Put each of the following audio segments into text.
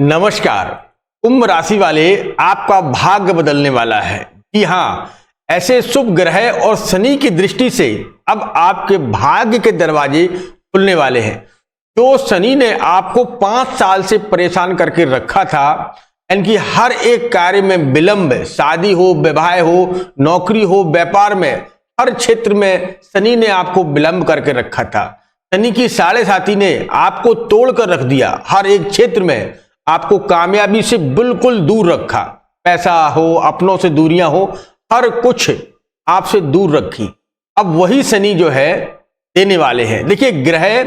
नमस्कार। कुंभ राशि वाले, आपका भाग्य बदलने वाला है। जी हाँ, ऐसे शुभ ग्रह और शनि की दृष्टि से अब आपके भाग्य के दरवाजे खुलने वाले हैं। जो शनि ने आपको 5 साल से परेशान करके रखा था, यानी हर एक कार्य में विलंब, शादी हो, विवाह हो, नौकरी हो, व्यापार में, हर क्षेत्र में शनि ने आपको विलंब करके रखा था। शनि की साढ़े साथी ने आपको तोड़कर रख दिया। हर एक क्षेत्र में आपको कामयाबी से बिल्कुल दूर रखा। पैसा हो, अपनों से दूरियां हो, हर कुछ आपसे दूर रखी। अब वही शनि जो है देने वाले हैं। देखिए, ग्रह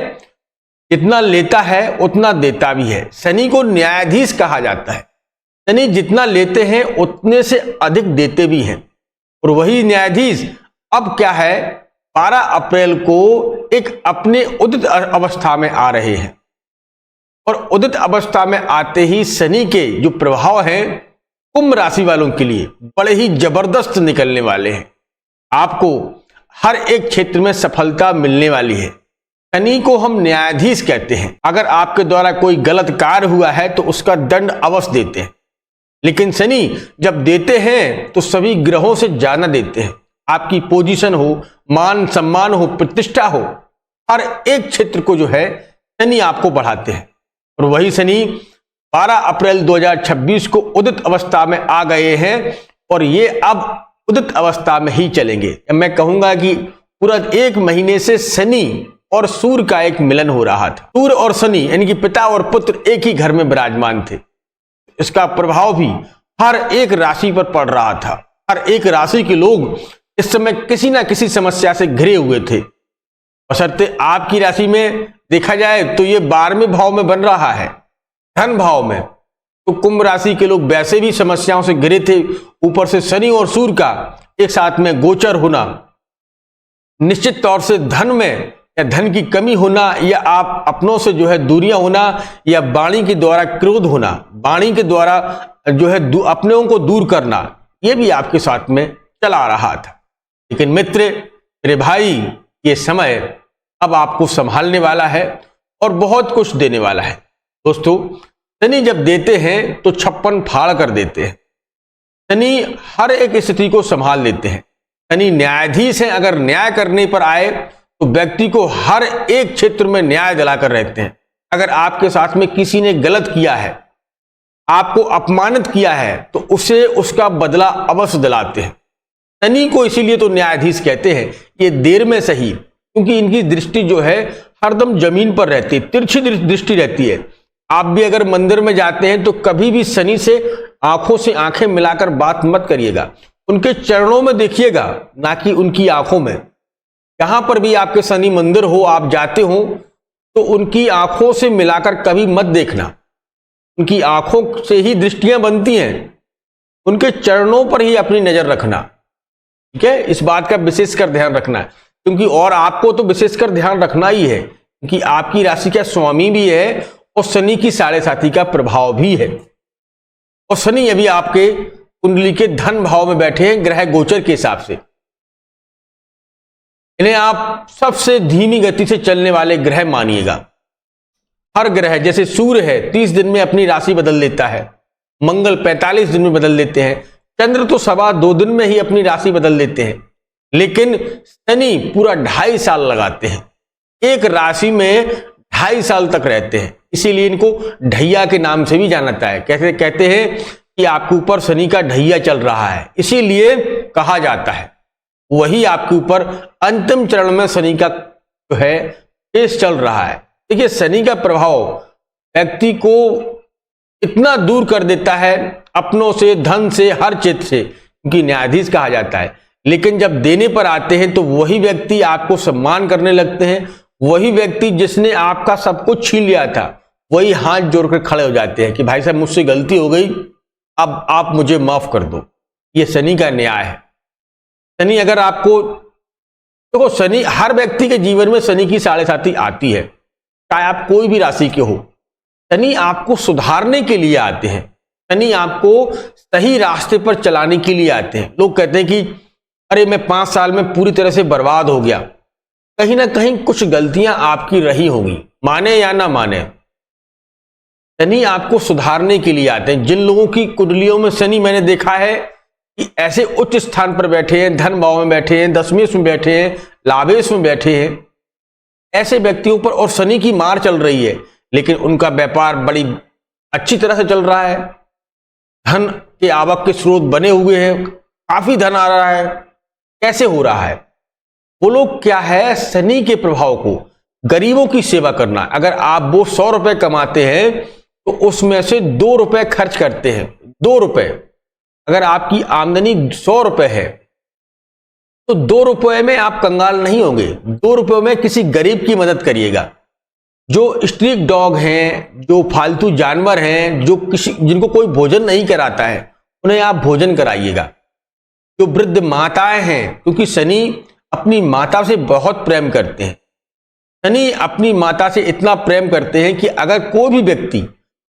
जितना लेता है उतना देता भी है। शनि को न्यायाधीश कहा जाता है। शनि जितना लेते हैं उतने से अधिक देते भी हैं। और वही न्यायाधीश अब क्या है, 12 अप्रैल को एक अपने उदित अवस्था में आ रहे हैं। और उदित अवस्था में आते ही शनि के जो प्रभाव हैं कुंभ राशि वालों के लिए बड़े ही जबरदस्त निकलने वाले हैं। आपको हर एक क्षेत्र में सफलता मिलने वाली है। शनि को हम न्यायाधीश कहते हैं। अगर आपके द्वारा कोई गलत कार्य हुआ है तो उसका दंड अवश्य देते हैं, लेकिन शनि जब देते हैं तो सभी ग्रहों से ज्यादा देते हैं। आपकी पोजीशन हो, मान सम्मान हो, प्रतिष्ठा हो, हर एक क्षेत्र को जो है शनि आपको बढ़ाते हैं। और वही शनि 12 अप्रैल 2026 को उदित अवस्था में आ गए हैं और ये अब उदित अवस्था में ही चलेंगे। मैं कहूंगा कि पूरा 1 महीने से शनि और सूर्य का एक मिलन हो रहा था। सूर्य और शनि यानी कि पिता और पुत्र एक ही घर में विराजमान थे। इसका प्रभाव भी हर एक राशि पर पड़ रहा था। हर एक राशि के लोग इस समय किसी ना किसी समस्या से घिरे हुए थे। बशर्ते आपकी राशि में देखा जाए तो ये 12वें भाव में बन रहा है, धन भाव में। तो कुंभ राशि के लोग वैसे भी समस्याओं से घिरे थे। ऊपर से शनि और सूर्य का एक साथ में गोचर होना, निश्चित तौर से धन में या धन की कमी होना, या आप अपनों से जो है दूरियां होना, या वाणी के द्वारा क्रोध होना, वाणी के द्वारा जो है अपनों को दूर करना, ये भी आपके साथ में चला रहा था। लेकिन मित्र, मेरे भाई, ये समय अब आपको संभालने वाला है और बहुत कुछ देने वाला है। दोस्तों, शनि जब देते हैं तो 56 फाड़ कर देते हैं। शनि हर एक स्थिति को संभाल लेते हैं। शनि न्यायाधीश हैं। अगर न्याय करने पर आए तो व्यक्ति को हर एक क्षेत्र में न्याय दिलाकर रहते हैं। अगर आपके साथ में किसी ने गलत किया है, आपको अपमानित किया है, तो उसे उसका बदला अवश्य दिलाते हैं। शनि को इसीलिए तो न्यायाधीश कहते हैं। ये देर में सही, क्योंकि इनकी दृष्टि जो है हरदम जमीन पर रहती है, तिरछी दृष्टि रहती है। आप भी अगर मंदिर में जाते हैं तो कभी भी शनि से आंखों से आंखें मिलाकर बात मत करिएगा। उनके चरणों में देखिएगा, ना कि उनकी आंखों में। जहां पर भी आपके शनि मंदिर हो, आप जाते हो, तो उनकी आंखों से मिलाकर कभी मत देखना। उनकी आंखों से ही दृष्टियां बनती हैं। उनके चरणों पर ही अपनी नजर रखना, ठीक है। इस बात का विशेषकर ध्यान रखना है, क्योंकि और आपको तो विशेषकर ध्यान रखना ही है, क्योंकि आपकी राशि का स्वामी भी है और शनि की साढ़े साथी का प्रभाव भी है। और शनि अभी आपके कुंडली के धन भाव में बैठे हैं ग्रह गोचर के हिसाब से। इन्हें आप सबसे धीमी गति से चलने वाले ग्रह मानिएगा। हर ग्रह, जैसे सूर्य है 30 दिन में अपनी राशि बदल लेता है, मंगल 45 दिन में बदल लेते हैं, चंद्र तो 2.25 दिन में ही अपनी राशि बदल लेते हैं, लेकिन शनि पूरा 2.5 साल लगाते हैं। एक राशि में 2.5 साल तक रहते हैं। इसीलिए इनको ढैया के नाम से भी जाना जाता है। कैसे कहते हैं कि आपके ऊपर शनि का ढैया चल रहा है, इसीलिए कहा जाता है। वही आपके ऊपर अंतिम चरण में शनि का जो है केस चल रहा है। देखिए, शनि का प्रभाव व्यक्ति को इतना दूर कर देता है अपनों से, धन से, हर क्षेत्र से, क्योंकि न्यायाधीश कहा जाता है। लेकिन जब देने पर आते हैं तो वही व्यक्ति आपको सम्मान करने लगते हैं। वही व्यक्ति जिसने आपका सब कुछ छीन लिया था, वही हाथ जोड़कर खड़े हो जाते हैं कि भाई साहब, मुझसे गलती हो गई, अब आप मुझे माफ कर दो। ये शनि का न्याय है। शनि अगर आपको, देखो, शनि हर व्यक्ति के जीवन में शनि की साढ़े साथी आती है, चाहे आप कोई भी राशि के हो। शनि आपको सुधारने के लिए आते हैं। शनि आपको सही रास्ते पर चलाने के लिए आते हैं। लोग कहते हैं कि अरे, मैं 5 साल में पूरी तरह से बर्बाद हो गया। कहीं ना कहीं कुछ गलतियां आपकी रही होंगी, माने या ना माने। शनि आपको सुधारने के लिए आते हैं। जिन लोगों की कुंडलियों में शनि मैंने देखा है कि ऐसे उच्च स्थान पर बैठे हैं, धन भाव में बैठे हैं, दशमेश में बैठे हैं, लाभेश में बैठे हैं, ऐसे व्यक्तियों पर और शनि की मार चल रही है, लेकिन उनका व्यापार बड़ी अच्छी तरह से चल रहा है, धन के आवक के स्रोत बने हुए हैं, काफी धन आ रहा है। कैसे हो रहा है? वो लोग क्या है, शनि के प्रभाव को, गरीबों की सेवा करना। अगर आप वो 100 रुपए कमाते हैं तो उसमें से 2 रुपए खर्च करते हैं। 2 रुपए, अगर आपकी आमदनी 100 रुपए है तो 2 रुपए में आप कंगाल नहीं होंगे। 2 रुपए में किसी गरीब की मदद करिएगा। जो स्ट्रीट डॉग हैं, जो फालतू जानवर हैं, जिनको कोई भोजन नहीं कराता है, उन्हें आप भोजन कराइएगा। जो वृद्ध माताएं हैं, क्योंकि शनि अपनी माता से बहुत प्रेम करते हैं। शनि अपनी माता से इतना प्रेम करते हैं कि अगर कोई भी व्यक्ति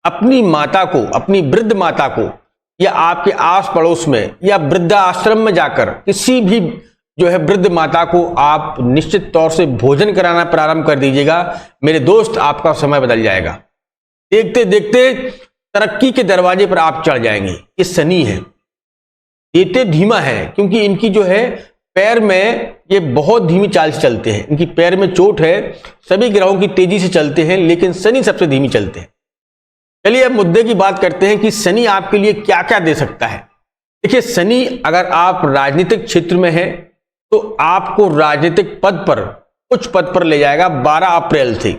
अपनी माता को, अपनी वृद्ध माता को, या आपके आस पड़ोस में या वृद्धाश्रम में जाकर किसी भी जो है वृद्ध माता को आप निश्चित तौर से भोजन कराना प्रारंभ कर दीजिएगा, मेरे दोस्त, आपका समय बदल जाएगा। देखते देखते तरक्की के दरवाजे पर आप चढ़ जाएंगे। ये शनि है, ये धीमा है, क्योंकि इनकी जो है पैर में ये बहुत धीमी चाल से चलते हैं। इनकी पैर में चोट है। सभी ग्रहों की तेजी से चलते हैं, लेकिन शनि सबसे धीमी चलते हैं। चलिए अब मुद्दे की बात करते हैं कि शनि आपके लिए क्या क्या दे सकता है। देखिए, शनि अगर आप राजनीतिक क्षेत्र में हैं तो आपको राजनीतिक पद पर, उच्च पद पर ले जाएगा 12 अप्रैल से।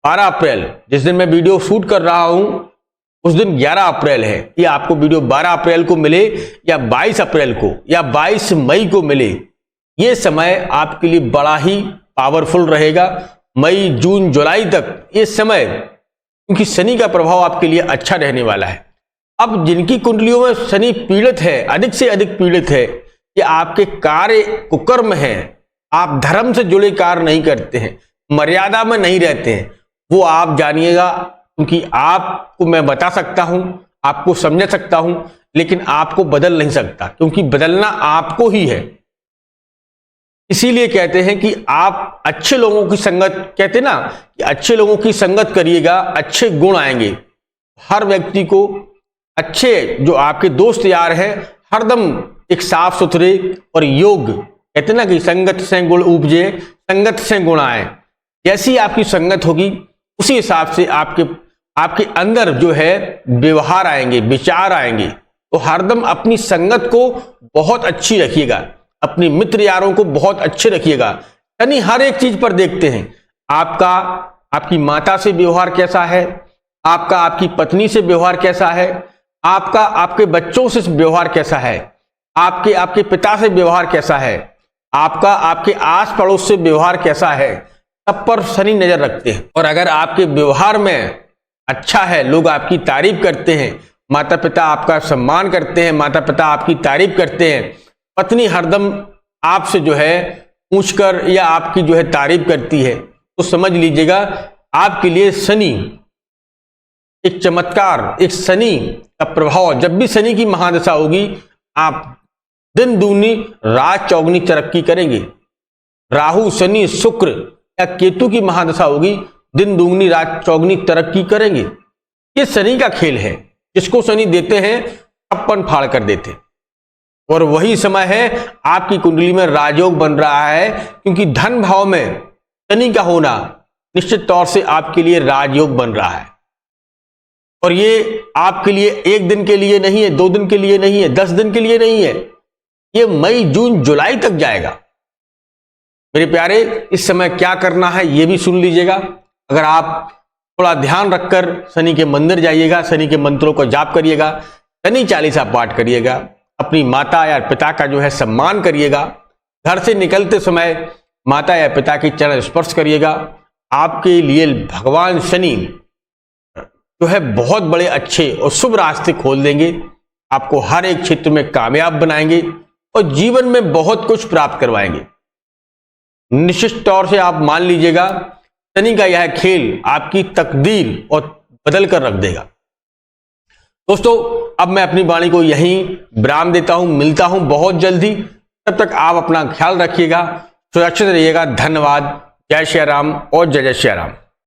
12 अप्रैल, जिस दिन मैं वीडियो शूट कर रहा हूं उस दिन 11 अप्रैल है। ये आपको वीडियो 12 अप्रैल को मिले या 22 अप्रैल को या 22 मई को मिले, ये समय आपके लिए बड़ा ही पावरफुल रहेगा। मई, जून, जुलाई तक ये समय, क्योंकि शनि का प्रभाव आपके लिए अच्छा रहने वाला है। अब जिनकी कुंडलियों में शनि पीड़ित है, अधिक से अधिक पीड़ित है, कि आपके कार्य कुकर्म हैं, आप धर्म से जुड़े कार्य नहीं करते हैं, मर्यादा में नहीं रहते हैं, वो आप जानिएगा। क्योंकि आपको मैं बता सकता हूं, आपको समझा सकता हूं, लेकिन आपको बदल नहीं सकता, क्योंकि बदलना आपको ही है। इसीलिए कहते हैं कि आप अच्छे लोगों की संगत, कहते ना कि अच्छे लोगों की संगत करिएगा, अच्छे गुण आएंगे। हर व्यक्ति को अच्छे जो आपके दोस्त यार हैं, हरदम एक साफ सुथरे और योग, कहते ना कि संगत से गुण उपजे, संगत से गुण आए। जैसी आपकी संगत होगी उसी हिसाब से आपके अंदर जो है व्यवहार आएंगे, विचार आएंगे। तो हरदम अपनी संगत को बहुत अच्छी रखिएगा, अपने मित्र यारों को बहुत अच्छे रखिएगा। यानी हर एक चीज पर देखते हैं, आपकी माता से व्यवहार कैसा है, आपकी पत्नी से व्यवहार कैसा है, आपके बच्चों से व्यवहार कैसा है, आपके पिता से व्यवहार कैसा है, आपके आस पड़ोस से व्यवहार कैसा है, सब पर शनि नजर रखते हैं। और अगर आपके व्यवहार में अच्छा है, लोग आपकी तारीफ करते हैं, माता पिता आपका सम्मान करते हैं, माता पिता आपकी तारीफ करते हैं, पत्नी हरदम आपसे जो है पूछकर या आपकी जो है तारीफ करती है, तो समझ लीजिएगा आपके लिए शनि एक चमत्कार, एक शनि का प्रभाव। जब भी शनि की महादशा होगी, आप दिन दूनी रात चौगुनी तरक्की करेंगे। राहु, शनि, शुक्र या केतु की महादशा होगी, दिन दूगनी रात चौगुनी तरक्की करेंगे। ये शनि का खेल है, जिसको शनि देते हैं छप्पन फाड़ कर देते। और वही समय है आपकी कुंडली में राजयोग बन रहा है, क्योंकि धन भाव में शनि का होना निश्चित तौर से आपके लिए राजयोग बन रहा है। और ये आपके लिए एक दिन के लिए नहीं है, 2 दिन के लिए नहीं है, 10 दिन के लिए नहीं है, ये मई, जून, जुलाई तक जाएगा। मेरे प्यारे, इस समय क्या करना है ये भी सुन लीजिएगा। अगर आप थोड़ा ध्यान रखकर शनि के मंदिर जाइएगा, शनि के मंत्रों को जाप करिएगा, शनि चालीसा पाठ करिएगा, अपनी माता या पिता का जो है सम्मान करिएगा, घर से निकलते समय माता या पिता की चरण स्पर्श करिएगा। आपके लिए भगवान शनि जो है बहुत बड़े अच्छे और शुभ रास्ते खोल देंगे, आपको हर एक क्षेत्र में कामयाब बनाएंगे और जीवन में बहुत कुछ प्राप्त करवाएंगे। निश्चित तौर से आप मान लीजिएगा, शनि का यह खेल आपकी तकदीर और बदल कर रख देगा। दोस्तों, अब मैं अपनी वाणी को यहीं विराम देता हूं, मिलता हूं बहुत जल्दी। तब तक आप अपना ख्याल रखिएगा, सुरक्षित रहिएगा। धन्यवाद। जय श्री राम और जय जय श्री राम।